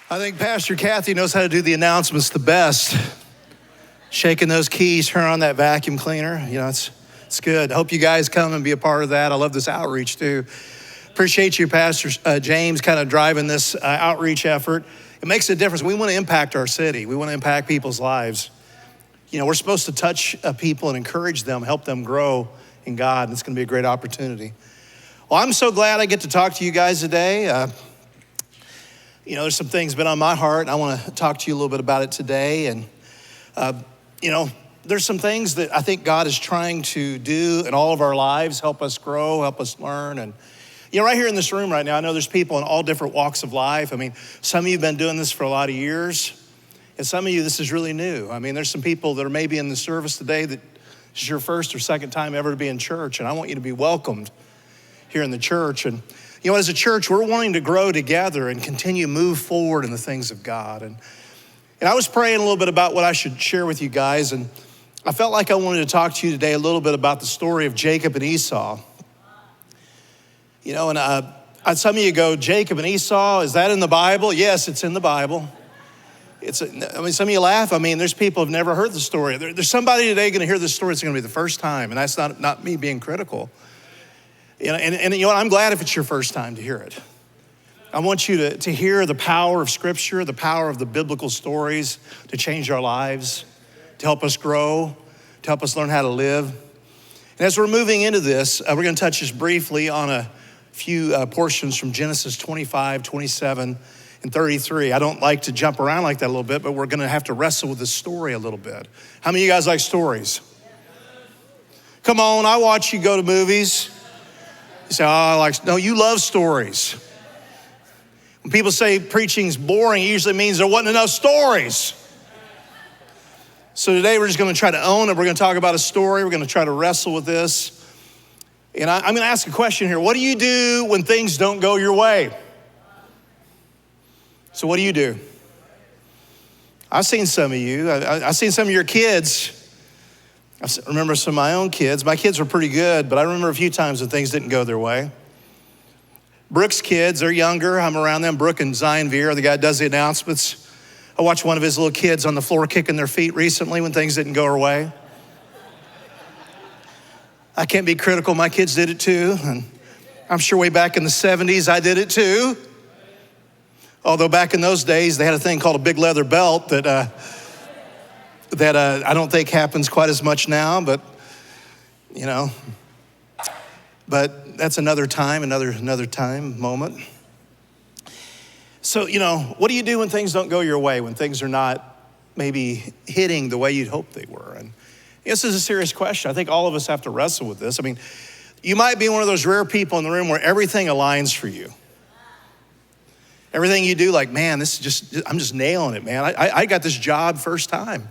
I think Pastor Kathy knows how to do the announcements the best. Shaking those keys, turn on that vacuum cleaner. You know, it's good. I hope you guys come and be a part of that. I love this outreach too. Appreciate you, Pastor James, kind of driving this outreach effort. It makes a difference. We want to impact our city. We want to impact people's lives. You know, we're supposed to touch people and encourage them, help them grow in God. And it's going to be a great opportunity. Well, I'm so glad I get to talk to you guys today. You know, there's some things been on my heart, and I want to talk to you a little bit about it today. And, you know, there's some things that I think God is trying to do in all of our lives, help us grow, help us learn. And, you know, right here in this room right now, I know there's people in all different walks of life. I mean, some of you have been doing this for a lot of years, and some of you, this is really new. I mean, there's some people that are maybe in the service today that this is your first or second time ever to be in church, and I want you to be welcomed here in the church. And you know, as a church, we're wanting to grow together and continue to move forward in the things of God. And I was praying a little bit about what I should share with you guys, and I felt like I wanted to talk to you today a little bit about the story of Jacob and Esau. You know, and some of you go, Jacob and Esau, is that in the Bible? Yes, it's in the Bible. I mean, some of you laugh. I mean, there's people who've never heard the story. There's somebody today going to hear this story. It's going to be the first time, and that's not me being critical. You know, and you know what? I'm glad if it's your first time to hear it. I want you to hear the power of Scripture, the power of the biblical stories to change our lives, to help us grow, to help us learn how to live. And as we're moving into this, we're going to touch just briefly on a few portions from Genesis 25, 27, and 33. I don't like to jump around like that a little bit, but we're going to have to wrestle with this story a little bit. How many of you guys like stories? Come on, I watch you go to movies. You say, no, you love stories. When people say preaching's boring, it usually means there wasn't enough stories. So today we're just going to try to own it. We're going to talk about a story. We're going to try to wrestle with this. And I'm going to ask a question here. What do you do when things don't go your way? So what do you do? I've seen some of you. I've seen some of your kids. I remember some of my own kids. My kids were pretty good, but I remember a few times when things didn't go their way. Brooke's kids, they're younger. I'm around them. Brooke and Zion Veer, the guy that does the announcements. I watched one of his little kids on the floor kicking their feet recently when things didn't go our way. I can't be critical. My kids did it too. And I'm sure way back in the 70s, I did it too. Although back in those days, they had a thing called a big leather belt that I don't think happens quite as much now, but you know, but that's another time, another time moment. So, you know, what do you do when things don't go your way, when things are not maybe hitting the way you'd hoped they were? And this is a serious question. I think all of us have to wrestle with this. I mean, you might be one of those rare people in the room where everything aligns for you. Everything you do, like, man, I'm just nailing it, man. I got this job first time.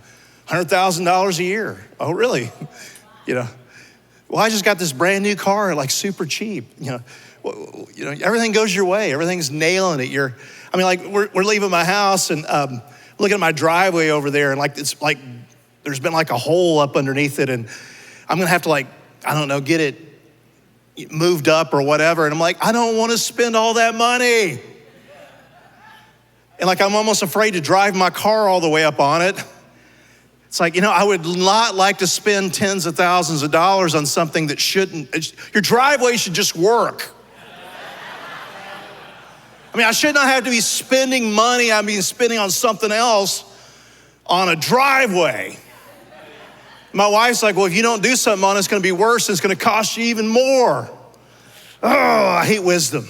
$100,000 a year. Oh, really? You know, well, I just got this brand new car, like super cheap. You know, everything goes your way. Everything's nailing it. I mean, like we're leaving my house and looking at my driveway over there, and like it's like there's been like a hole up underneath it, and I'm gonna have to like, I don't know, get it moved up or whatever. And I'm like, I don't want to spend all that money. And like I'm almost afraid to drive my car all the way up on it. It's like, you know, I would not like to spend tens of thousands of dollars on something that shouldn't. Your driveway should just work. I mean, I should not have to be spending money spending on something else on a driveway. My wife's like, well, if you don't do something on it, it's going to be worse. And it's going to cost you even more. Oh, I hate wisdom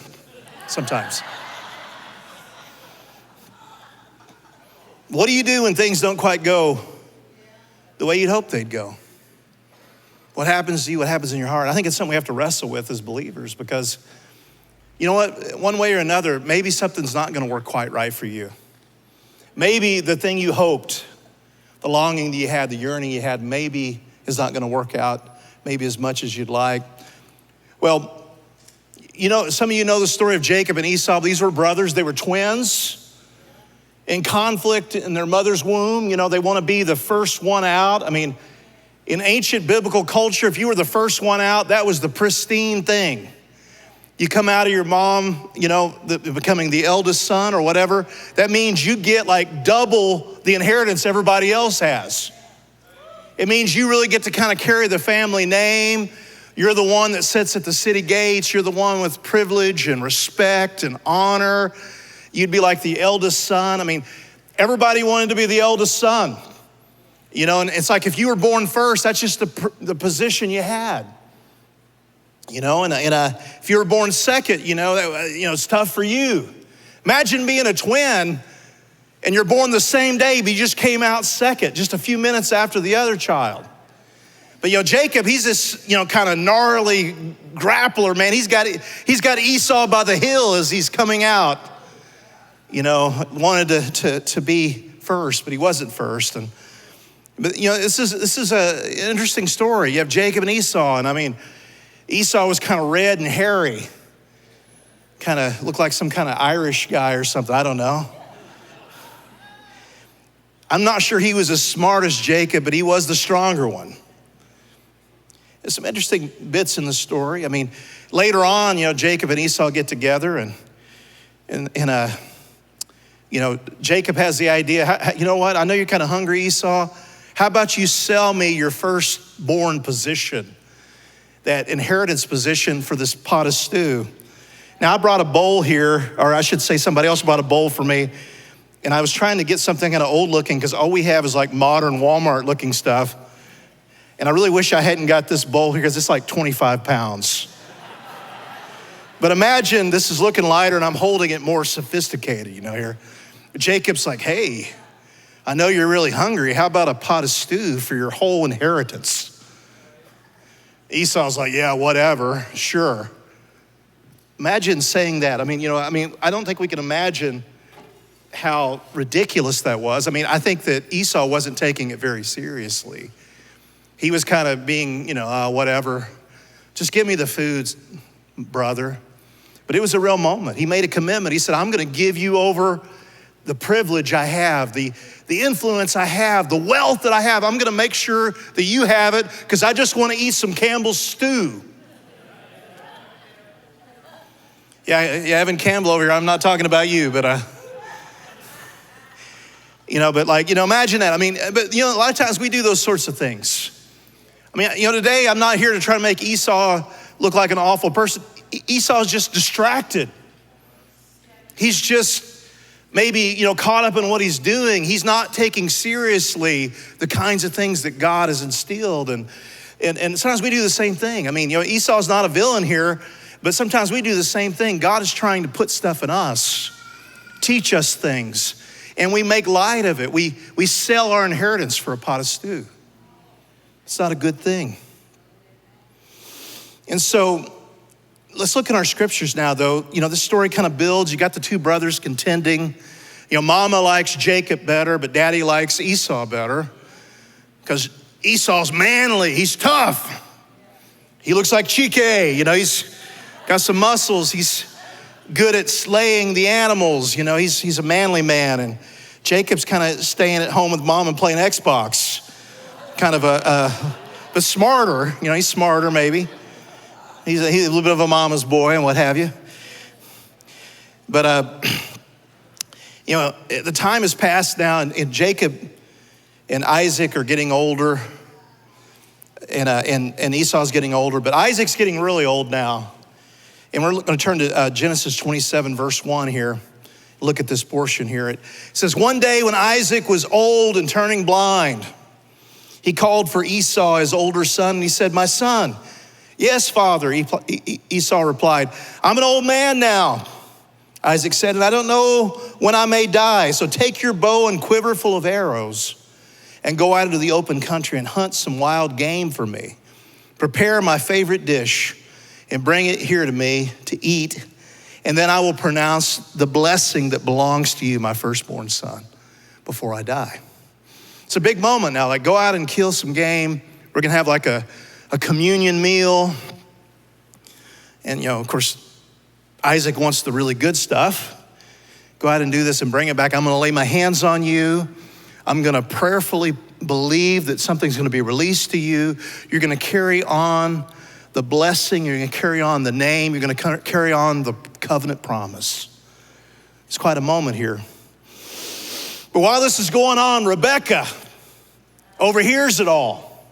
sometimes. What do you do when things don't quite go the way you'd hope they'd go? What happens to you? What happens in your heart? I think it's something we have to wrestle with as believers, because you know what? One way or another, maybe something's not going to work quite right for you. Maybe the thing you hoped, the longing that you had, the yearning you had, maybe is not going to work out maybe as much as you'd like. Well, you know, some of you know the story of Jacob and Esau. These were brothers. They were twins. In conflict in their mother's womb, you know, they want to be the first one out. I mean, in ancient biblical culture, if you were the first one out, that was the pristine thing. You come out of your mom, becoming the eldest son or whatever, that means you get like double the inheritance everybody else has. It means you really get to kind of carry the family name. You're the one that sits at the city gates. You're the one with privilege and respect and honor. You'd be like the eldest son. I mean, everybody wanted to be the eldest son. And it's like if you were born first, that's just the position you had. If you were born second, it's tough for you. Imagine being a twin and you're born the same day, but you just came out second, just a few minutes after the other child. But Jacob, he's this kind of gnarly grappler, man. He's got Esau by the hill as he's coming out. Wanted to be first, but he wasn't first. But this is an interesting story. You have Jacob and Esau, and I mean, Esau was kind of red and hairy. Kind of looked like some kind of Irish guy or something, I don't know. I'm not sure he was as smart as Jacob, but he was the stronger one. There's some interesting bits in the story. I mean, later on, Jacob and Esau get together and Jacob has the idea, you know what? I know you're kind of hungry, Esau. How about you sell me your firstborn position, that inheritance position for this pot of stew? Now, I brought a bowl here, or I should say somebody else brought a bowl for me, and I was trying to get something kind of old looking because all we have is like modern Walmart looking stuff. And I really wish I hadn't got this bowl here because it's like 25 pounds. But imagine this is looking lighter and I'm holding it more sophisticated, here. Jacob's like, hey, I know you're really hungry. How about a pot of stew for your whole inheritance? Esau's like, yeah, whatever, sure. Imagine saying that. I don't think we can imagine how ridiculous that was. I think that Esau wasn't taking it very seriously. He was kind of being, whatever. Just give me the food, brother. But it was a real moment. He made a commitment. He said, I'm going to give you over the privilege I have, the influence I have, the wealth that I have. I'm going to make sure that you have it because I just want to eat some Campbell's stew. Yeah, Evan Campbell over here. I'm not talking about you, but imagine that. But a lot of times we do those sorts of things. Today I'm not here to try to make Esau look like an awful person. Esau's just distracted. He's just maybe, caught up in what he's doing. He's not taking seriously the kinds of things that God has instilled. And sometimes we do the same thing. Esau's not a villain here, but sometimes we do the same thing. God is trying to put stuff in us, teach us things, and we make light of it. We sell our inheritance for a pot of stew. It's not a good thing. And so let's look at our scriptures now, though. This story kind of builds. You got the two brothers contending. Mama likes Jacob better, but daddy likes Esau better because Esau's manly. He's tough. He looks like Chique. He's got some muscles. He's good at slaying the animals. He's a manly man. And Jacob's kind of staying at home with mom and playing Xbox. Kind of but smarter. He's smarter maybe. He's a little bit of a mama's boy and what have you. But, the time has passed now and Jacob and Isaac are getting older and Esau's getting older, but Isaac's getting really old now. And we're going to turn to Genesis 27, verse 1 here. Look at this portion here. It says, one day when Isaac was old and turning blind, he called for Esau, his older son, and he said, my son. Yes, father, Esau replied, I'm an old man now. Isaac said, and I don't know when I may die. So take your bow and quiver full of arrows and go out into the open country and hunt some wild game for me. Prepare my favorite dish and bring it here to me to eat. And then I will pronounce the blessing that belongs to you, my firstborn son, before I die. It's a big moment now. Like, go out and kill some game. We're going to have like a communion meal. And, of course, Isaac wants the really good stuff. Go out and do this and bring it back. I'm going to lay my hands on you. I'm going to prayerfully believe that something's going to be released to you. You're going to carry on the blessing, you're gonna carry on the name, you're gonna carry on the covenant promise. It's quite a moment here. But while this is going on, Rebecca overhears it all.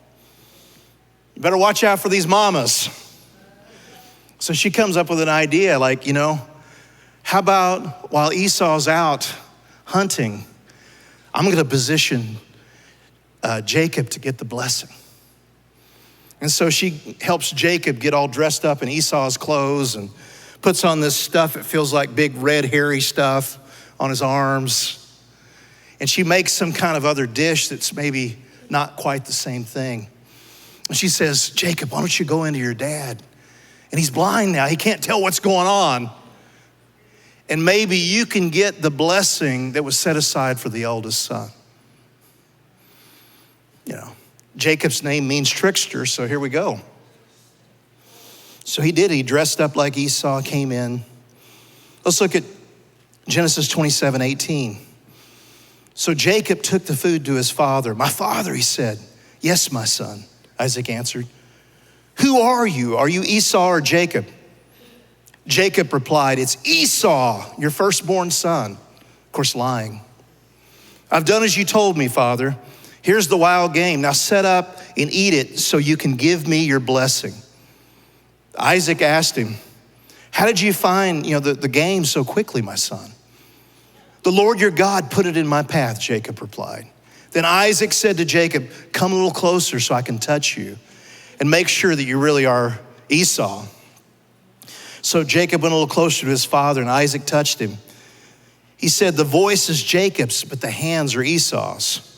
You better watch out for these mamas. So she comes up with an idea like, how about while Esau's out hunting, I'm gonna position Jacob to get the blessing. And so she helps Jacob get all dressed up in Esau's clothes and puts on this stuff. It feels like big red hairy stuff on his arms. And she makes some kind of other dish that's maybe not quite the same thing. And she says, Jacob, why don't you go into your dad? And he's blind now, he can't tell what's going on. And maybe you can get the blessing that was set aside for the eldest son. Jacob's name means trickster, so here we go. So he did, he dressed up like Esau, came in. Let's look at Genesis 27:18. So Jacob took the food to his father. My father, he said. Yes, my son, Isaac answered. Who are you? Are you Esau or Jacob? Jacob replied, it's Esau, your firstborn son. Of course, lying. I've done as you told me, father. Here's the wild game. Now set up and eat it so you can give me your blessing. Isaac asked him, how did you find the game so quickly, my son? The Lord your God put it in my path, Jacob replied. Then Isaac said to Jacob, come a little closer so I can touch you and make sure that you really are Esau. So Jacob went a little closer to his father and Isaac touched him. He said, the voice is Jacob's, but the hands are Esau's.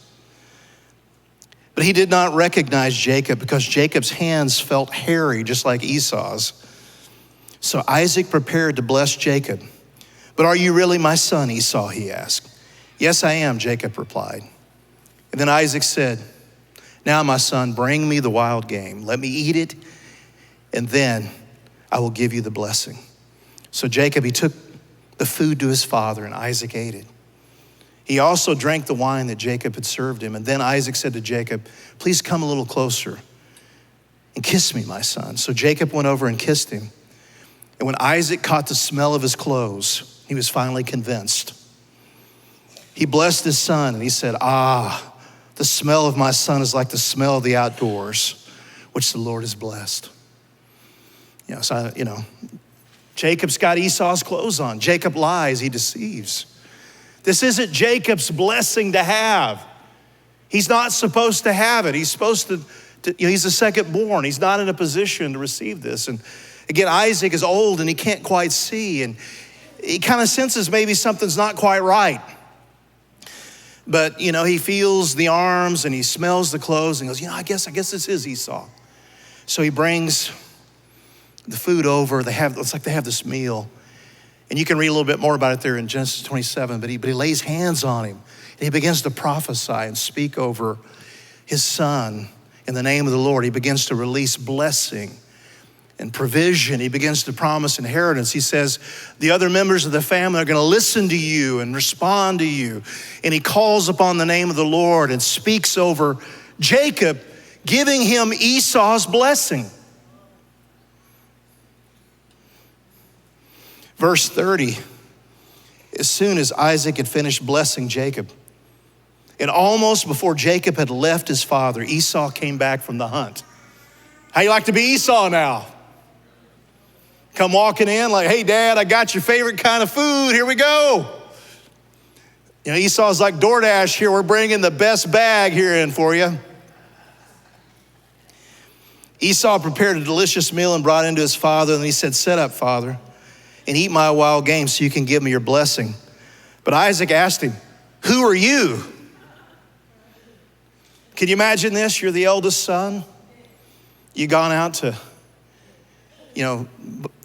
But he did not recognize Jacob because Jacob's hands felt hairy, just like Esau's. So Isaac prepared to bless Jacob. But are you really my son, Esau, he asked. Yes, I am, Jacob replied. And then Isaac said, now, my son, bring me the wild game. Let me eat it, and then I will give you the blessing. So Jacob, he took the food to his father, and Isaac ate it. He also drank the wine that Jacob had served him. And then Isaac said to Jacob, please come a little closer and kiss me, my son. So Jacob went over and kissed him. And when Isaac caught the smell of his clothes, he was finally convinced. He blessed his son and he said, the smell of my son is like the smell of the outdoors, which the Lord has blessed. Jacob's got Esau's clothes on. Jacob lies, he deceives. This isn't Jacob's blessing to have. He's not supposed to have it. He's supposed to he's the second born. He's not in a position to receive this. And again, Isaac is old and he can't quite see. And he kind of senses maybe something's not quite right. But, he feels the arms and he smells the clothes and goes, I guess this is Esau. So he brings the food over. It's like they have this meal. And you can read a little bit more about it there in Genesis 27, but he lays hands on him. And he begins to prophesy and speak over his son in the name of the Lord. He begins to release blessing and provision. He begins to promise inheritance. He says, the other members of the family are gonna listen to you and respond to you. And he calls upon the name of the Lord and speaks over Jacob, giving him Esau's blessing. Verse 30, as soon as Isaac had finished blessing Jacob, and almost before Jacob had left his father, Esau came back from the hunt. How you like to be Esau now? Come walking in like, hey, Dad, I got your favorite kind of food. Here we go. Esau's like DoorDash here. We're bringing the best bag here in for you. Esau prepared a delicious meal and brought it into his father. And he said, set up, father, and eat my wild game so you can give me your blessing. But Isaac asked him, who are you? Can you imagine this? You're the eldest son. You've gone out to,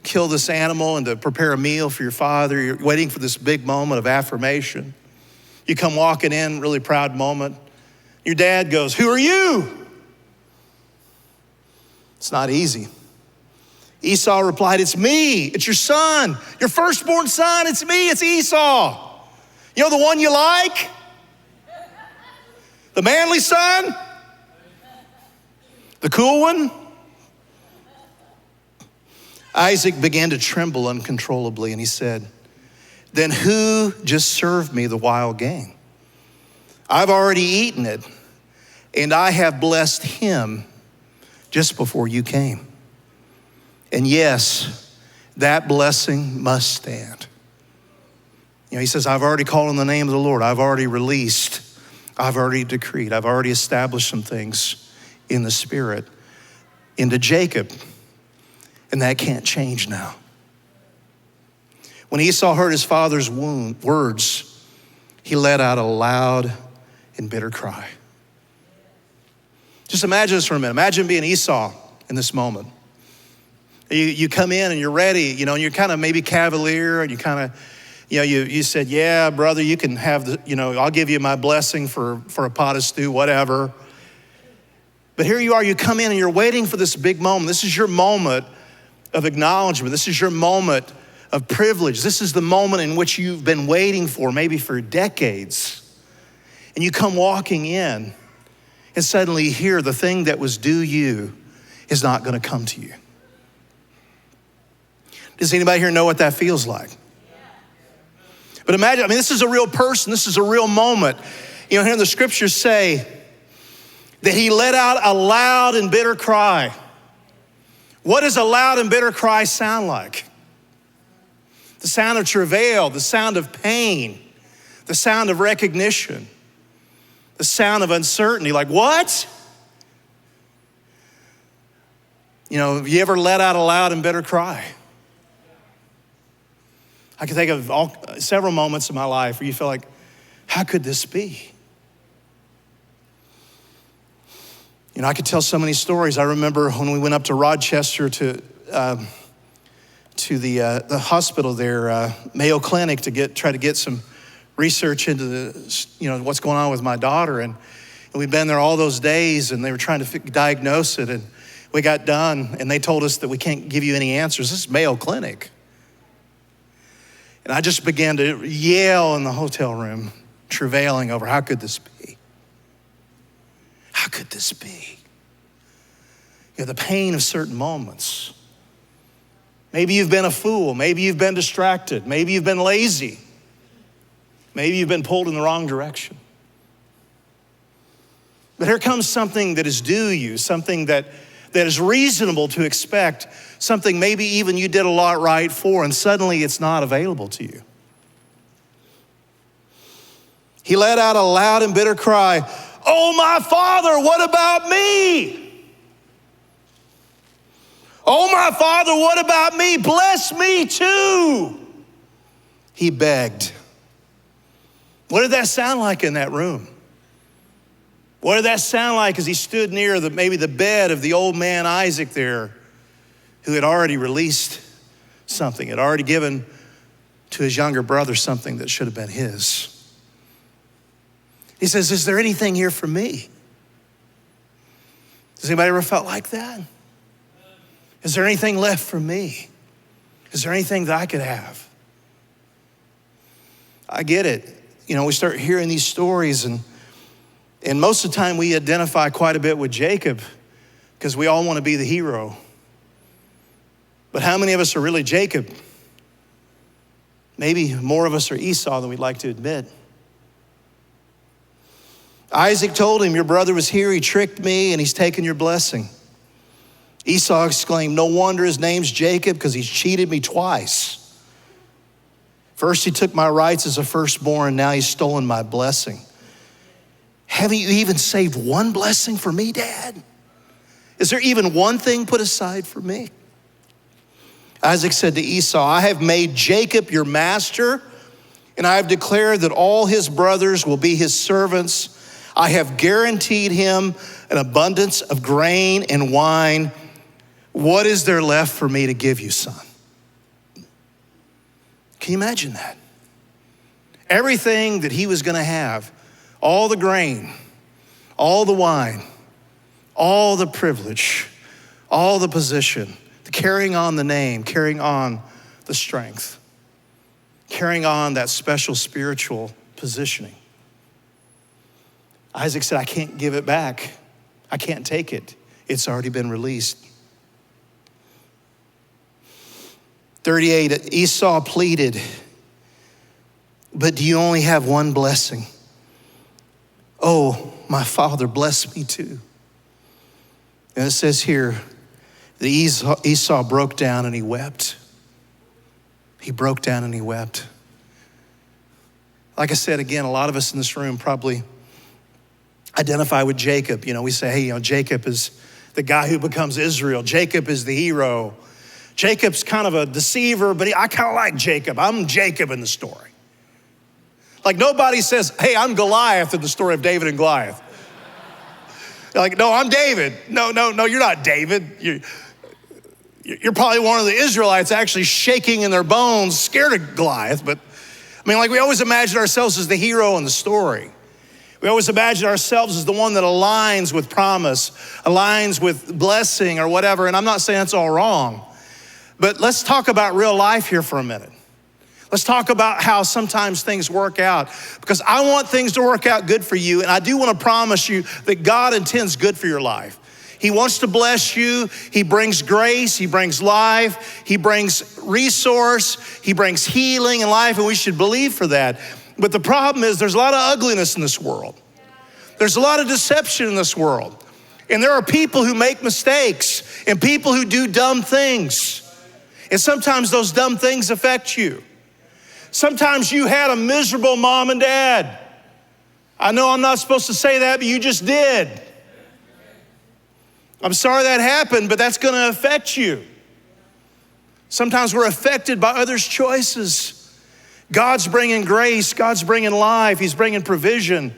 kill this animal and to prepare a meal for your father. You're waiting for this big moment of affirmation. You come walking in, really proud moment. Your dad goes, who are you? It's not easy. Esau replied, it's me, it's your son, your firstborn son, it's me, it's Esau. The one you like? The manly son? The cool one? Isaac began to tremble uncontrollably, and he said, then who just served me the wild game? I've already eaten it, and I have blessed him just before you came. And yes, that blessing must stand. He says, I've already called on the name of the Lord. I've already released. I've already decreed. I've already established some things in the Spirit into Jacob, and that can't change now. When Esau heard his father's words, he let out a loud and bitter cry. Just imagine this for a minute. Imagine being Esau in this moment. You come in and you're ready, and you're kind of maybe cavalier, and you kind of, you said, yeah, brother, you can have I'll give you my blessing for a pot of stew, whatever. But here you are, you come in and you're waiting for this big moment. This is your moment of acknowledgement. This is your moment of privilege. This is the moment in which you've been waiting for, maybe for decades. And you come walking in, and suddenly you hear the thing that was due you is not going to come to you. Does anybody here know what that feels like? But imagine, this is a real person. This is a real moment. Here the scriptures say that he let out a loud and bitter cry. What does a loud and bitter cry sound like? The sound of travail, the sound of pain, the sound of recognition, the sound of uncertainty. Like, what? Have you ever let out a loud and bitter cry? I can think of several moments in my life where you feel like, how could this be? I could tell so many stories. I remember when we went up to Rochester to the hospital there, Mayo Clinic, to try to get some research into the what's going on with my daughter, and we've been there all those days, and they were trying to diagnose it, and we got done, and they told us that we can't give you any answers. This is Mayo Clinic. And I just began to yell in the hotel room, travailing over, how could this be? How could this be? The pain of certain moments. Maybe you've been a fool. Maybe you've been distracted. Maybe you've been lazy. Maybe you've been pulled in the wrong direction. But here comes something that is due you, something that is reasonable to expect, something maybe even you did a lot right for, and suddenly it's not available to you. He let out a loud and bitter cry, oh, my Father, what about me? Oh, my Father, what about me? Bless me too. He begged. What did that sound like in that room? What did that sound like as he stood near maybe the bed of the old man Isaac there, who had already released something, had already given to his younger brother something that should have been his? He says, is there anything here for me? Has anybody ever felt like that? Is there anything left for me? Is there anything that I could have? I get it. We start hearing these stories, and most of the time we identify quite a bit with Jacob because we all want to be the hero. But how many of us are really Jacob? Maybe more of us are Esau than we'd like to admit. Isaac told him, your brother was here, he tricked me, and he's taken your blessing. Esau exclaimed, no wonder his name's Jacob, because he's cheated me twice. First, he took my rights as a firstborn, now he's stolen my blessing. Haven't you even saved one blessing for me, Dad? Is there even one thing put aside for me? Isaac said to Esau, I have made Jacob your master, and I have declared that all his brothers will be his servants. I have guaranteed him an abundance of grain and wine. What is there left for me to give you, son? Can you imagine that? Everything that he was going to have, all the grain, all the wine, all the privilege, all the position, carrying on the name, carrying on the strength, carrying on that special spiritual positioning. Isaac said, I can't give it back. I can't take it. It's already been released. 38, Esau pleaded, but do you only have one blessing? Oh, my father, bless me too. And it says here, that Esau broke down and he wept. He broke down and he wept. Like I said, again, a lot of us in this room probably identify with Jacob. We say, hey, Jacob is the guy who becomes Israel. Jacob is the hero. Jacob's kind of a deceiver, but I kind of like Jacob. I'm Jacob in the story. Like nobody says, hey, I'm Goliath in the story of David and Goliath. Like, no, I'm David. No, you're not David. You're probably one of the Israelites actually shaking in their bones, scared of Goliath. But we always imagine ourselves as the hero in the story. We always imagine ourselves as the one that aligns with promise, aligns with blessing or whatever. And I'm not saying that's all wrong. But let's talk about real life here for a minute. Let's talk about how sometimes things work out, because I want things to work out good for you. And I do want to promise you that God intends good for your life. He wants to bless you. He brings grace. He brings life. He brings resource. He brings healing in life, and we should believe for that. But the problem is there's a lot of ugliness in this world. There's a lot of deception in this world. And there are people who make mistakes and people who do dumb things. And sometimes those dumb things affect you. Sometimes you had a miserable mom and dad. I know I'm not supposed to say that, but you just did. I'm sorry that happened, but that's going to affect you. Sometimes we're affected by others' choices. God's bringing grace. God's bringing life. He's bringing provision.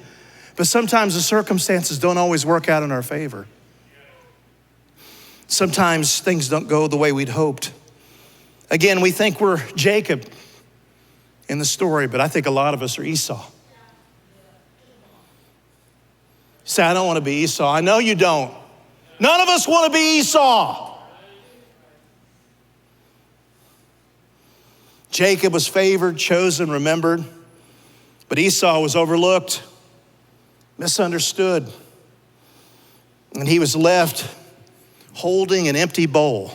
But sometimes the circumstances don't always work out in our favor. Sometimes things don't go the way we'd hoped. Again, we think we're Jacob in the story, but I think a lot of us are Esau. Say, I don't want to be Esau. I know you don't. None of us want to be Esau. Jacob was favored, chosen, remembered, but Esau was overlooked, misunderstood, and he was left holding an empty bowl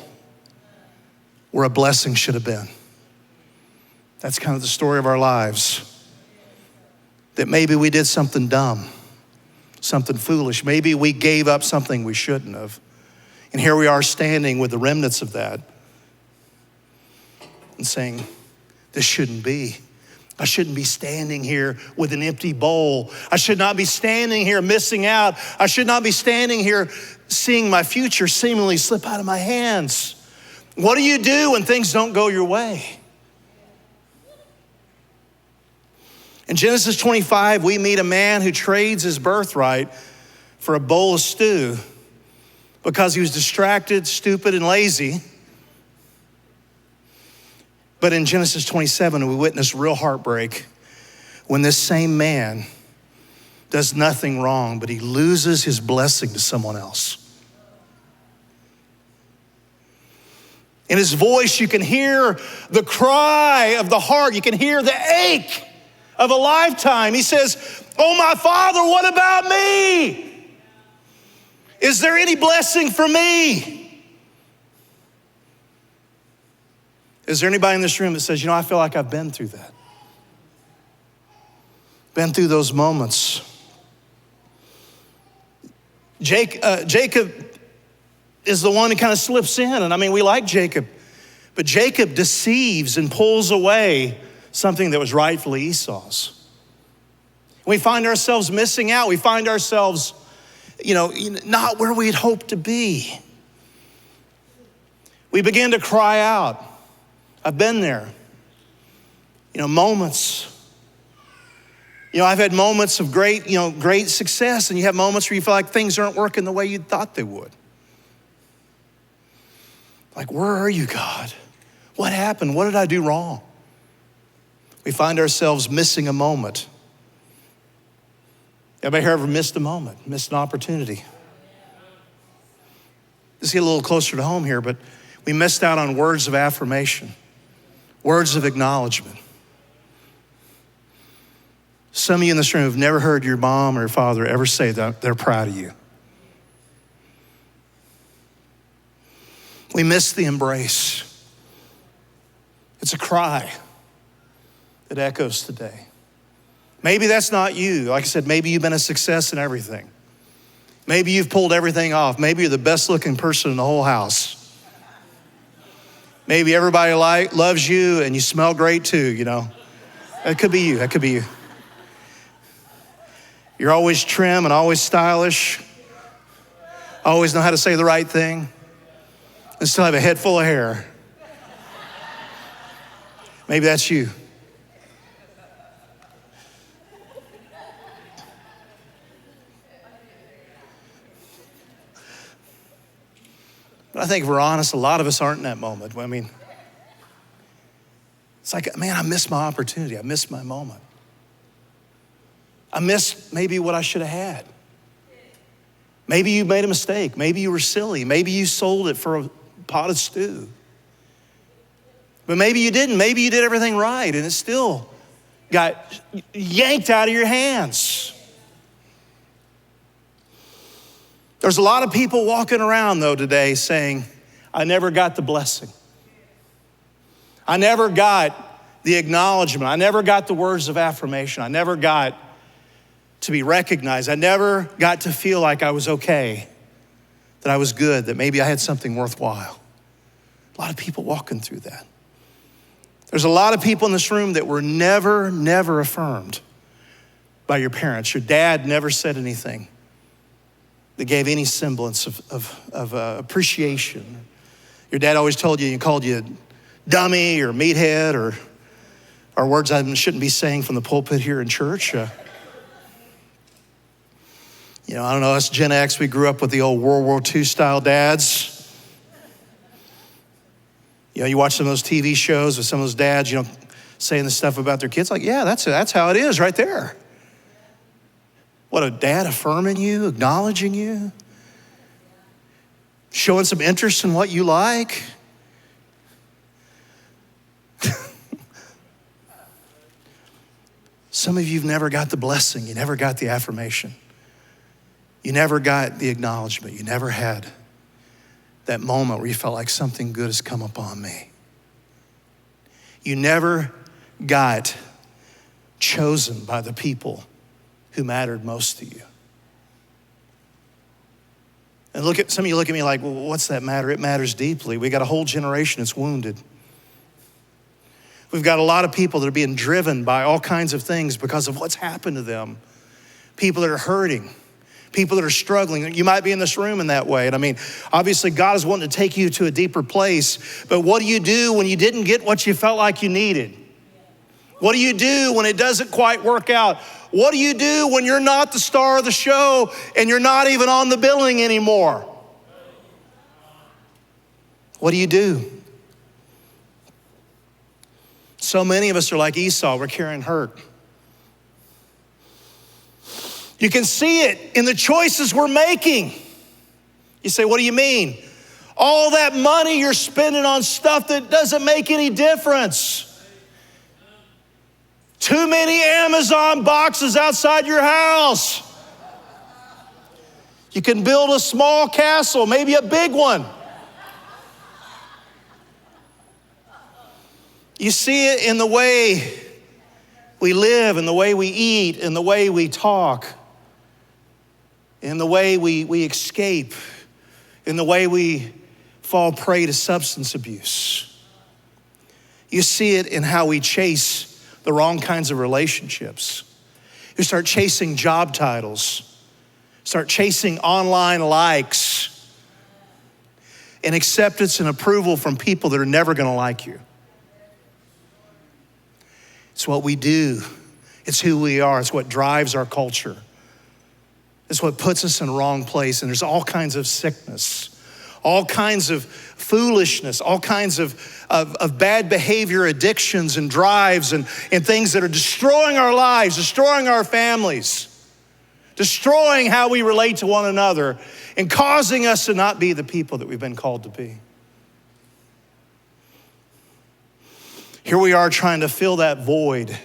where a blessing should have been. That's kind of the story of our lives. That maybe we did something dumb, something foolish. Maybe we gave up something we shouldn't have. And here we are standing with the remnants of that and saying, this shouldn't be. I shouldn't be standing here with an empty bowl. I should not be standing here missing out. I should not be standing here seeing my future seemingly slip out of my hands. What do you do when things don't go your way? In Genesis 25, we meet a man who trades his birthright for a bowl of stew because he was distracted, stupid, and lazy. But in Genesis 27, we witness real heartbreak when this same man does nothing wrong, but he loses his blessing to someone else. In his voice, you can hear the cry of the heart. You can hear the ache of a lifetime. He says, oh, my Father, what about me? Is there any blessing for me? Is there anybody in this room that says, I feel like I've been through that? Been through those moments. Jacob is the one who kind of slips in. And we like Jacob. But Jacob deceives and pulls away something that was rightfully Esau's. We find ourselves missing out. We find ourselves, not where we'd hoped to be. We begin to cry out. I've been there. Moments. I've had moments of great success, and you have moments where you feel like things aren't working the way you thought they would. Like, where are you, God? What happened? What did I do wrong? We find ourselves missing a moment. Anybody here ever missed a moment, missed an opportunity? Let's get a little closer to home here, but we missed out on words of affirmation, words of acknowledgement. Some of you in this room have never heard your mom or your father ever say that they're proud of you. We missed the embrace. It's a cry that echoes today. Maybe that's not you. Like I said, maybe you've been a success in everything. Maybe you've pulled everything off. Maybe you're the best looking person in the whole house. Maybe everybody loves you and you smell great too, you know. That could be you, that could be you. You're always trim and always stylish. Always know how to say the right thing. And still have a head full of hair. Maybe that's you. But I think if we're honest, a lot of us aren't in that moment. I mean, it's like, man, I missed my opportunity. I missed my moment. I missed maybe what I should have had. Maybe you made a mistake. Maybe you were silly. Maybe you sold it for a pot of stew. But maybe you didn't. Maybe you did everything right and it still got yanked out of your hands. There's a lot of people walking around though today saying, I never got the blessing. I never got the acknowledgement. I never got the words of affirmation. I never got to be recognized. I never got to feel like I was okay, that I was good, that maybe I had something worthwhile. A lot of people walking through that. There's a lot of people in this room that were never affirmed by your parents. Your dad never said anything that gave any semblance of appreciation. Your dad always told you, he called you dummy or meathead or words I shouldn't be saying from the pulpit here in church. I don't know, us Gen X, we grew up with the old World War II style dads. You watch some of those TV shows with some of those dads, saying the stuff about their kids. Like, yeah, that's how it is right there. What, a dad affirming you, acknowledging you, showing some interest in what you like. Some of you've never got the blessing. You never got the affirmation. You never got the acknowledgement. You never had that moment where you felt like something good has come upon me. You never got chosen by the people who mattered most to you. And some of you look at me like, well, what's that matter? It matters deeply. We got a whole generation that's wounded. We've got a lot of people that are being driven by all kinds of things because of what's happened to them. People that are hurting, people that are struggling. You might be in this room in that way. And I mean, obviously God is wanting to take you to a deeper place, but what do you do when you didn't get what you felt like you needed? What do you do when it doesn't quite work out? What do you do when you're not the star of the show and you're not even on the billing anymore? What do you do? So many of us are like Esau, we're carrying hurt. You can see it in the choices we're making. You say, what do you mean? All that money you're spending on stuff that doesn't make any difference. Too many Amazon boxes outside your house. You can build a small castle, maybe a big one. You see it in the way we live, in the way we eat, in the way we talk, in the way we escape, in the way we fall prey to substance abuse. You see it in how we chase the wrong kinds of relationships. You start chasing job titles, start chasing online likes and acceptance and approval from people that are never gonna like you. It's what we do. It's who we are. It's what drives our culture. It's what puts us in the wrong place. And there's all kinds of sickness, all kinds of foolishness, all kinds of bad behavior, addictions and drives and things that are destroying our lives, destroying our families, destroying how we relate to one another and causing us to not be the people that we've been called to be. Here we are trying to fill that void,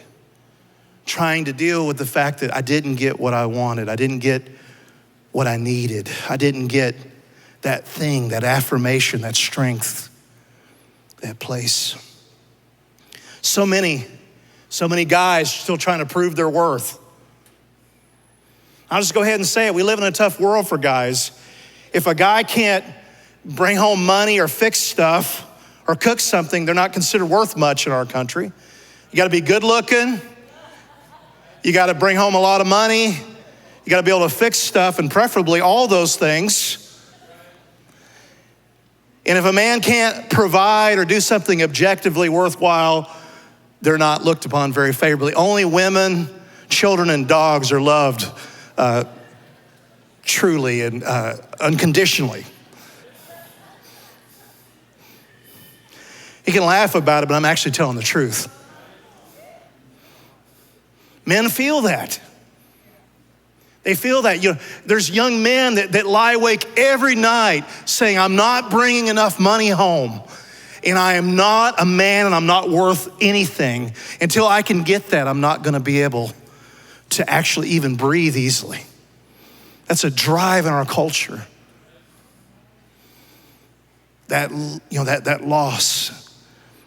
trying to deal with the fact that I didn't get what I wanted. I didn't get what I needed. I didn't get that thing, that affirmation, that strength, that place. So many guys still trying to prove their worth. I'll just go ahead and say it. We live in a tough world for guys. If a guy can't bring home money or fix stuff or cook something, they're not considered worth much in our country. You gotta be good looking. You gotta bring home a lot of money. You gotta be able to fix stuff, and preferably all those things. And if a man can't provide or do something objectively worthwhile, they're not looked upon very favorably. Only women, children, and dogs are loved truly and unconditionally. You can laugh about it, but I'm actually telling the truth. Men feel that. They feel that. There's young men that lie awake every night saying, I'm not bringing enough money home, and I am not a man, and I'm not worth anything. Until I can get that, I'm not gonna be able to actually even breathe easily. That's a drive in our culture. That loss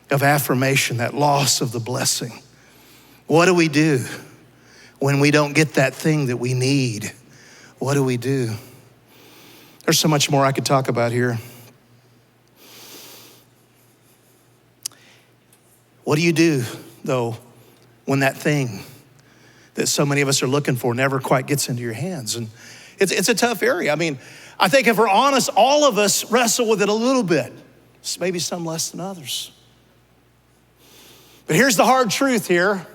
of affirmation, that loss of the blessing. What do we do when we don't get that thing that we need? What do we do? There's so much more I could talk about here. What do you do, though, when that thing that so many of us are looking for never quite gets into your hands? And it's a tough area. I mean, I think if we're honest, all of us wrestle with it a little bit. Maybe some less than others. But here's the hard truth here.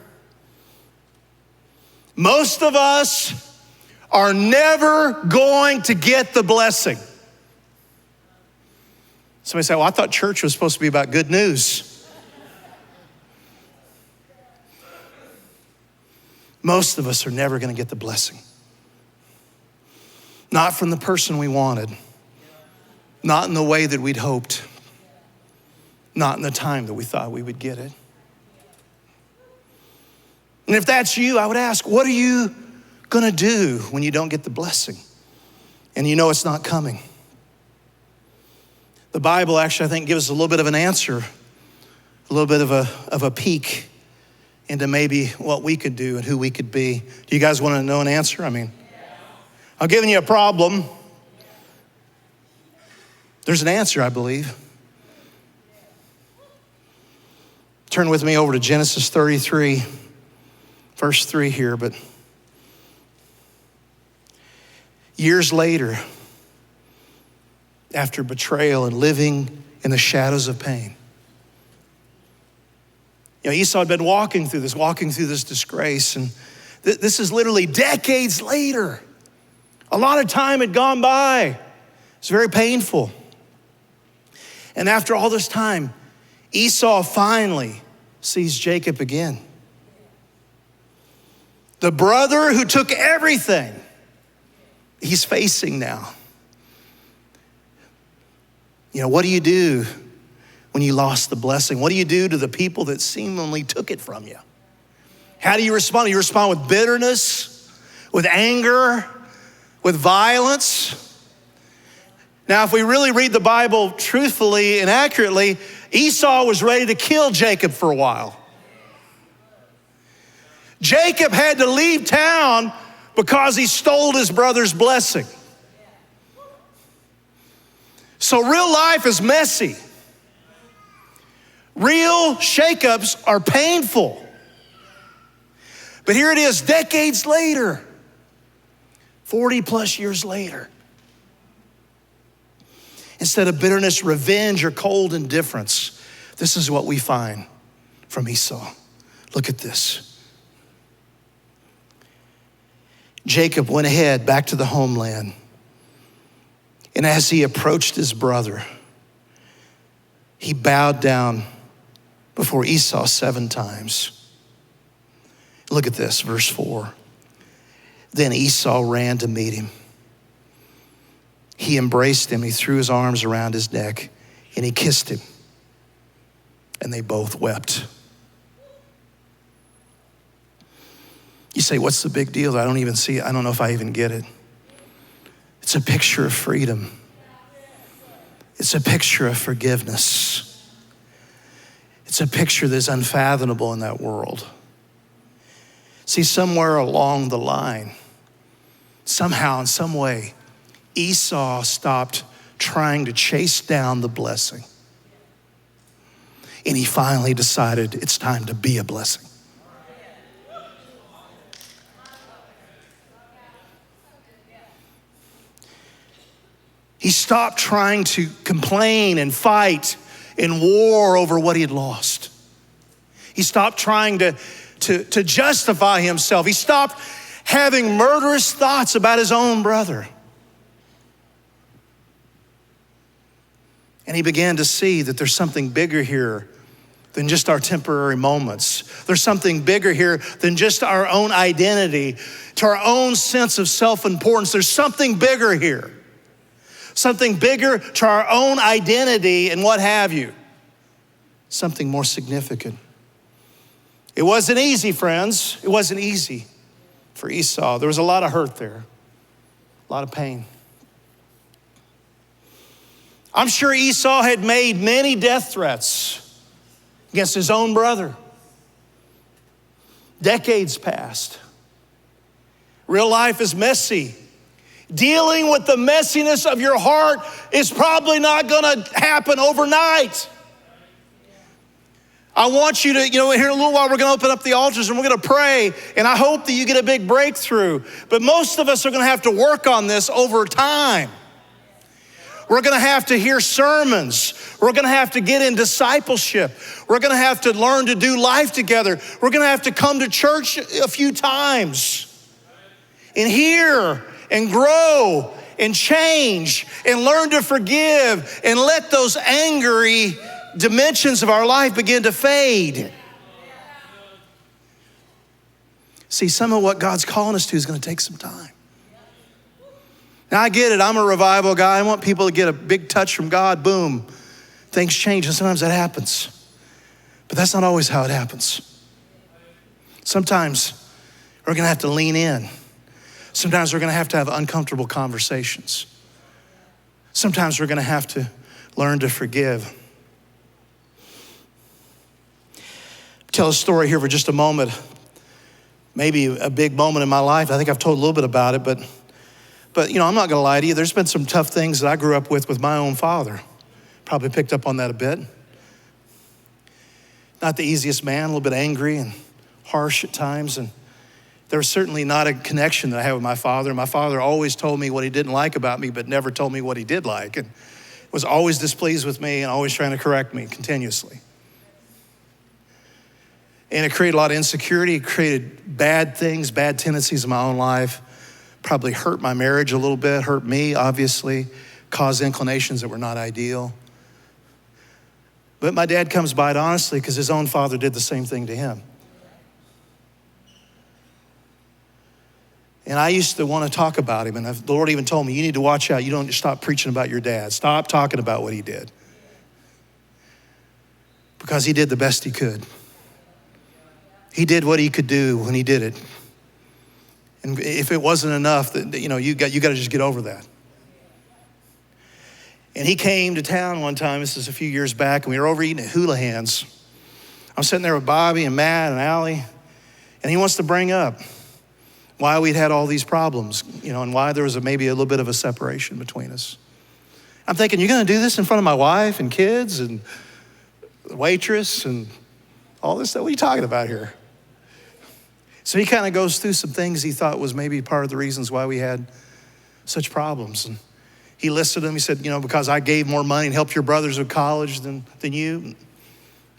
Most of us are never going to get the blessing. Somebody say, well, I thought church was supposed to be about good news. Most of us are never going to get the blessing. Not from the person we wanted. Not in the way that we'd hoped. Not in the time that we thought we would get it. And if that's you, I would ask, what are you gonna do when you don't get the blessing and you know it's not coming? The Bible actually, I think, gives us a little bit of an answer, a little bit of a peek into maybe what we could do and who we could be. Do you guys wanna know an answer? I mean, I'm giving you a problem. There's an answer, I believe. Turn with me over to Genesis 33. Verse 3 here, but years later, after betrayal and living in the shadows of pain, Esau had been walking through this disgrace, and this is literally decades later. A lot of time had gone by. It's very painful. And after all this time, Esau finally sees Jacob again. The brother who took everything, he's facing now. What do you do when you lost the blessing? What do you do to the people that seemingly took it from you? How do you respond? Do you respond with bitterness, with anger, with violence? Now, if we really read the Bible truthfully and accurately, Esau was ready to kill Jacob for a while. Jacob had to leave town because he stole his brother's blessing. So real life is messy. Real shakeups are painful. But here it is, decades later, 40 plus years later. Instead of bitterness, revenge, or cold indifference, this is what we find from Esau. Look at this. Jacob went ahead back to the homeland. And as he approached his brother, he bowed down before Esau 7 times. Look at this, verse 4. Then Esau ran to meet him. He embraced him, he threw his arms around his neck, and he kissed him. And they both wept. You say, what's the big deal? I don't even see it. I don't know if I even get it. It's a picture of freedom. It's a picture of forgiveness. It's a picture that's unfathomable in that world. See, somewhere along the line, somehow, in some way, Esau stopped trying to chase down the blessing. And he finally decided it's time to be a blessing. He stopped trying to complain and fight and war over what he had lost. He stopped trying to justify himself. He stopped having murderous thoughts about his own brother. And he began to see that there's something bigger here than just our temporary moments. There's something bigger here than just our own identity, to our own sense of self-importance. There's something bigger here. Something bigger to our own identity and what have you. Something more significant. It wasn't easy, friends. It wasn't easy for Esau. There was a lot of hurt there, a lot of pain. I'm sure Esau had made many death threats against his own brother. Decades passed. Real life is messy. Dealing with the messiness of your heart is probably not gonna happen overnight. I want you to, here in a little while, we're gonna open up the altars and we're gonna pray, and I hope that you get a big breakthrough. But most of us are gonna have to work on this over time. We're gonna have to hear sermons. We're gonna have to get in discipleship. We're gonna have to learn to do life together. We're gonna have to come to church a few times and hear and grow and change and learn to forgive and let those angry dimensions of our life begin to fade. See, some of what God's calling us to is gonna take some time. Now I get it, I'm a revival guy. I want people to get a big touch from God, boom, things change, and sometimes that happens. But that's not always how it happens. Sometimes we're gonna have to lean in. Sometimes we're gonna have to have uncomfortable conversations. Sometimes we're gonna have to learn to forgive. Tell a story here for just a moment. Maybe a big moment in my life. I think I've told a little bit about it, but I'm not gonna lie to you. There's been some tough things that I grew up with my own father. Probably picked up on that a bit. Not the easiest man, a little bit angry and harsh at times, and there was certainly not a connection that I had with my father. My father always told me what he didn't like about me, but never told me what he did like, and was always displeased with me and always trying to correct me continuously. And it created a lot of insecurity. It created bad things, bad tendencies in my own life. Probably hurt my marriage a little bit, hurt me, obviously, caused inclinations that were not ideal. But my dad comes by it honestly because his own father did the same thing to him. And I used to want to talk about him, and the Lord even told me, you need to watch out. You don't stop preaching about your dad. Stop talking about what he did. Because he did the best he could. He did what he could do when he did it. And if it wasn't enough, you got to just get over that. And he came to town one time, this is a few years back, and we were over eating at Houlihan's. I'm sitting there with Bobby and Matt and Allie, and he wants to bring up why we'd had all these problems, and why there was maybe a little bit of a separation between us. I'm thinking, you're gonna do this in front of my wife and kids and the waitress and all this stuff? What are you talking about here? So he kind of goes through some things he thought was maybe part of the reasons why we had such problems. And he listed them. He said, because I gave more money and helped your brothers with college than you.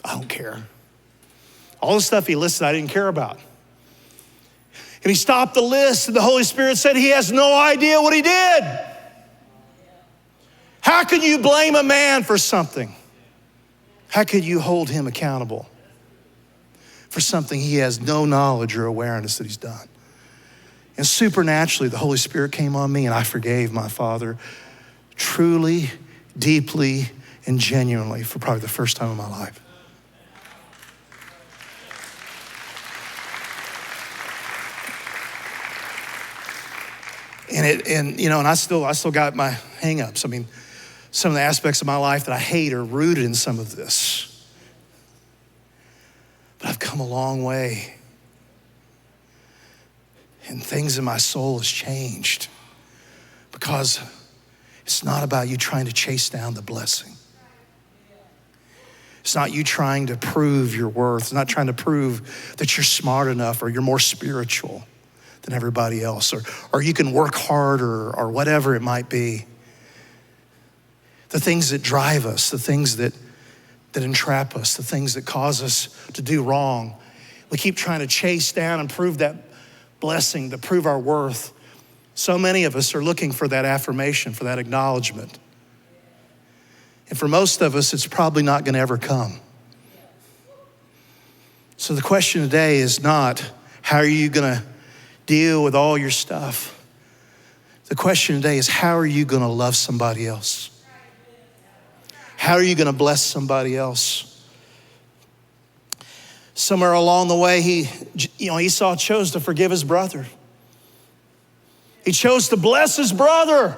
I don't care. All the stuff he listed, I didn't care about. And he stopped the list, and the Holy Spirit said he has no idea what he did. How can you blame a man for something? How could you hold him accountable for something he has no knowledge or awareness that he's done? And supernaturally, the Holy Spirit came on me, and I forgave my father truly, deeply, and genuinely for probably the first time in my life. And I still got my hang-ups. I mean, some of the aspects of my life that I hate are rooted in some of this. a long way. And things in my soul has changed because it's not about you trying to chase down the blessing. It's not you trying to prove your worth. It's not trying to prove that you're smart enough or you're more spiritual than everybody else, or you can work harder or whatever it might be. The things that drive us, the things that entrap us, the things that cause us to do wrong. We keep trying to chase down and prove that blessing, to prove our worth. So many of us are looking for that affirmation, for that acknowledgement. And for most of us, it's probably not gonna ever come. So the question today is not, how are you gonna deal with all your stuff? The question today is, how are you gonna love somebody else? How are you gonna bless somebody else? Somewhere along the way, Esau chose to forgive his brother. He chose to bless his brother.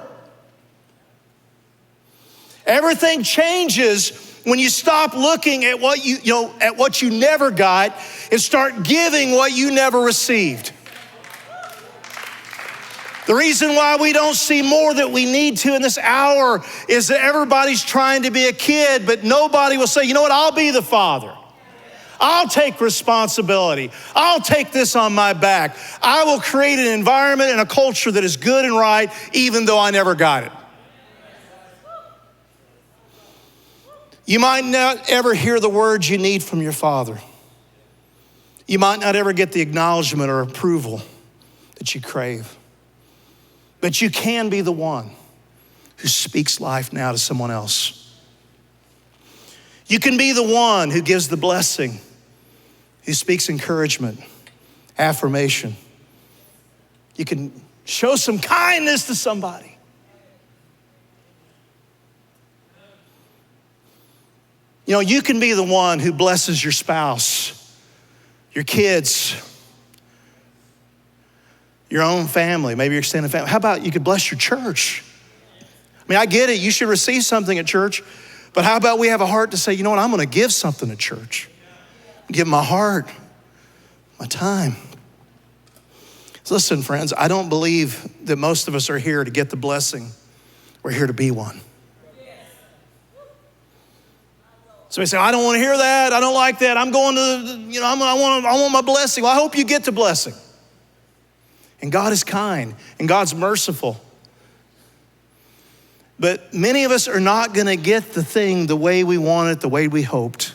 Everything changes when you stop looking at what you never got and start giving what you never received. The reason why we don't see more that we need to in this hour is that everybody's trying to be a kid, but nobody will say, you know what, I'll be the father. I'll take responsibility. I'll take this on my back. I will create an environment and a culture that is good and right, even though I never got it. You might not ever hear the words you need from your father. You might not ever get the acknowledgement or approval that you crave. But you can be the one who speaks life now to someone else. You can be the one who gives the blessing, who speaks encouragement, affirmation. You can show some kindness to somebody. You can be the one who blesses your spouse, your kids, your own family, maybe your extended family. How about you could bless your church? I mean, I get it, you should receive something at church, but how about we have a heart to say, you know what, I'm gonna give something to church. Give my heart, my time. So listen, friends, I don't believe that most of us are here to get the blessing. We're here to be one. Somebody say, I don't want to hear that. I don't like that. I'm going to, I want my blessing. Well, I hope you get the blessing. And God is kind and God's merciful. But many of us are not going to get the thing the way we want it, the way we hoped.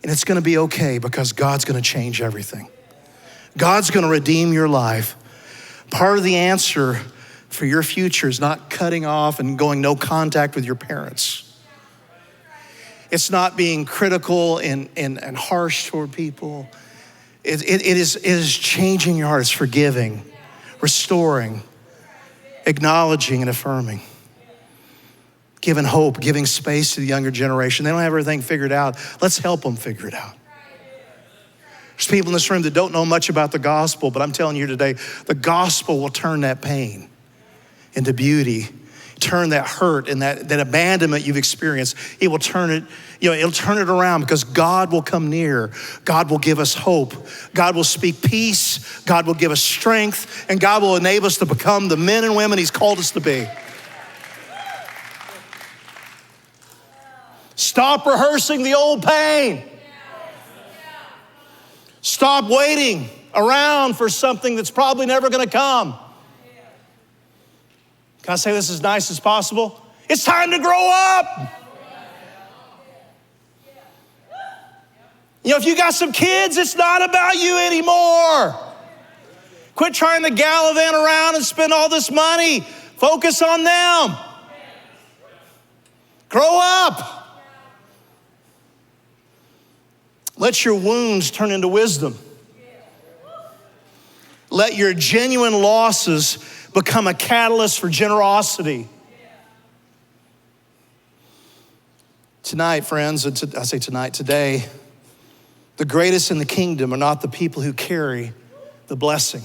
And it's going to be okay because God's going to change everything. God's going to redeem your life. Part of the answer for your future is not cutting off and going no contact with your parents. It's not being critical and harsh toward people. It is changing your heart. It's forgiving, restoring, acknowledging and affirming, giving hope, giving space to the younger generation. They don't have everything figured out. Let's help them figure it out. There's people in this room that don't know much about the gospel, but I'm telling you today, the gospel will turn that pain into beauty, turn that hurt and that abandonment you've experienced. It will turn it, it'll turn it around because God will come near. God will give us hope. God will speak peace. God will give us strength, and God will enable us to become the men and women He's called us to be. Stop rehearsing the old pain. Stop waiting around for something that's probably never gonna come. Can I say this as nice as possible? It's time to grow up. If you got some kids, it's not about you anymore. Quit trying to gallivant around and spend all this money. Focus on them. Grow up. Let your wounds turn into wisdom. Let your genuine losses become a catalyst for generosity. Tonight, friends, I say tonight, today, the greatest in the kingdom are not the people who carry the blessing.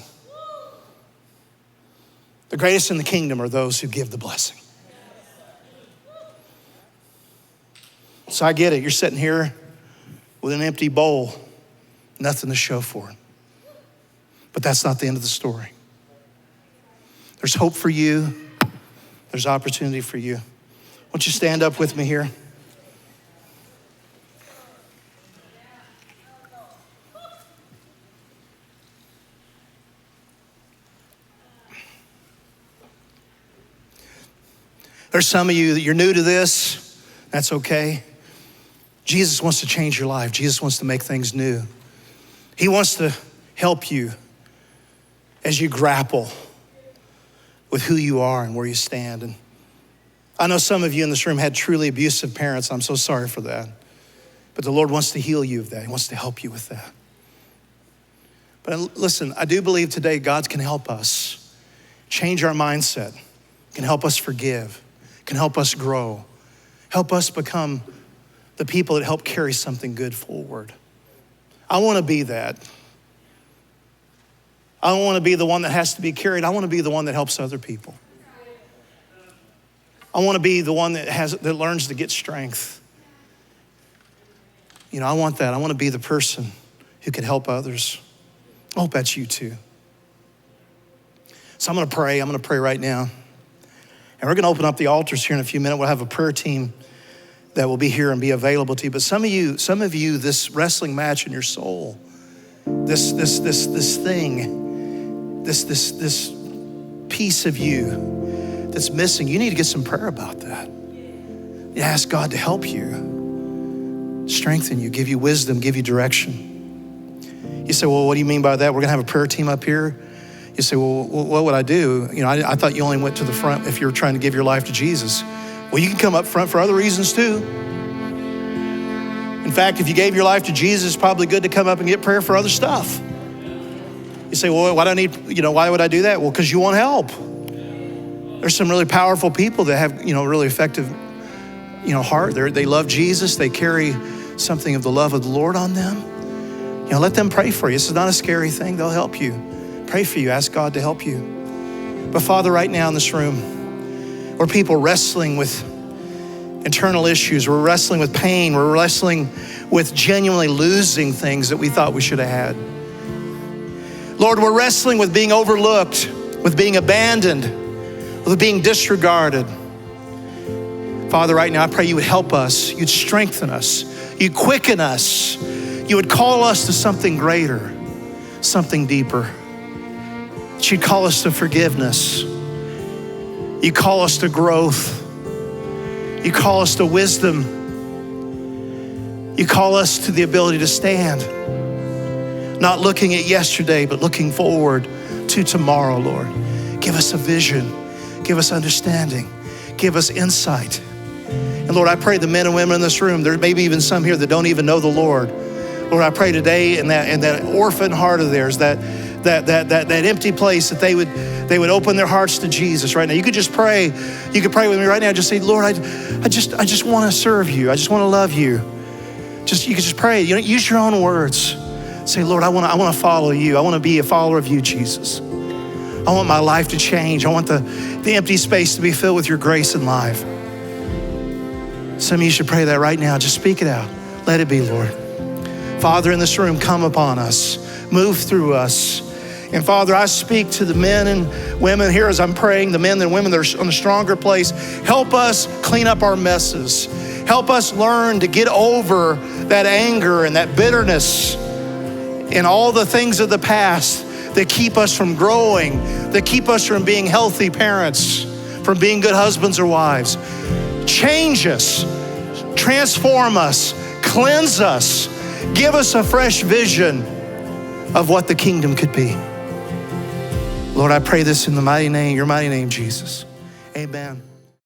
The greatest in the kingdom are those who give the blessing. So I get it. You're sitting here with an empty bowl, nothing to show for it. But that's not the end of the story. There's hope for you. There's opportunity for you. Won't you stand up with me here? There's some of you that you're new to this. That's okay. Jesus wants to change your life. Jesus wants to make things new. He wants to help you as you grapple with who you are and where you stand. And I know some of you in this room had truly abusive parents. I'm so sorry for that. But the Lord wants to heal you of that. He wants to help you with that. But listen, I do believe today God can help us change our mindset, can help us forgive, can help us grow, help us become the people that help carry something good forward. I want to be that. I don't want to be the one that has to be carried. I want to be the one that helps other people. I want to be the one that learns to get strength. You know, I want that. I want to be the person who can help others. I hope that's you too. So I'm going to pray. I'm going to pray right now. And we're going to open up the altars here in a few minutes. We'll have a prayer team that will be here and be available to you. But some of you, this wrestling match in your soul, this thing, this piece of you that's missing, you need to get some prayer about that. You ask God to help you, strengthen you, give you wisdom, give you direction. You say, well, what do you mean by that? We're going to have a prayer team up here. You say, well, what would I do? You know, I thought you only went to the front if you were trying to give your life to Jesus. Well, you can come up front for other reasons too. In fact, if you gave your life to Jesus, it's probably good to come up and get prayer for other stuff. You say, well, why would I do that? Well, because you want help. There's some really powerful people that have, really effective, heart. They love Jesus. They carry something of the love of the Lord on them. Let them pray for you. This is not a scary thing. They'll help you. Pray for you. Ask God to help you. But Father, right now in this room, we're people wrestling with internal issues. We're wrestling with pain. We're wrestling with genuinely losing things that we thought we should have had. Lord, we're wrestling with being overlooked, with being abandoned, with being disregarded. Father, right now, I pray you would help us. You'd strengthen us. You'd quicken us. You would call us to something greater, something deeper. You'd call us to forgiveness. You call us to growth. You call us to wisdom. You call us to the ability to stand, not looking at yesterday, but looking forward to tomorrow, Lord. Give us a vision. Give us understanding. Give us insight. And Lord, I pray the men and women in this room, there may be even some here that don't even know the Lord. Lord, I pray today in that orphan heart of theirs, that empty place, that they would open their hearts to Jesus right now. You could just pray. You could pray with me right now. Just say, Lord, I just want to serve you. I just want to love you. You could just pray. Use your own words. Say, Lord, I want to follow you. I want to be a follower of you, Jesus. I want my life to change. I want the empty space to be filled with your grace and life. Some of you should pray that right now. Just speak it out. Let it be, Lord. Father, in this room, come upon us. Move through us. And Father, I speak to the men and women here as I'm praying, the men and women that are on a stronger place. Help us clean up our messes. Help us learn to get over that anger and that bitterness and all the things of the past that keep us from growing, that keep us from being healthy parents, from being good husbands or wives. Change us, transform us, cleanse us, give us a fresh vision of what the kingdom could be. Lord, I pray this in the mighty name, your mighty name, Jesus. Amen.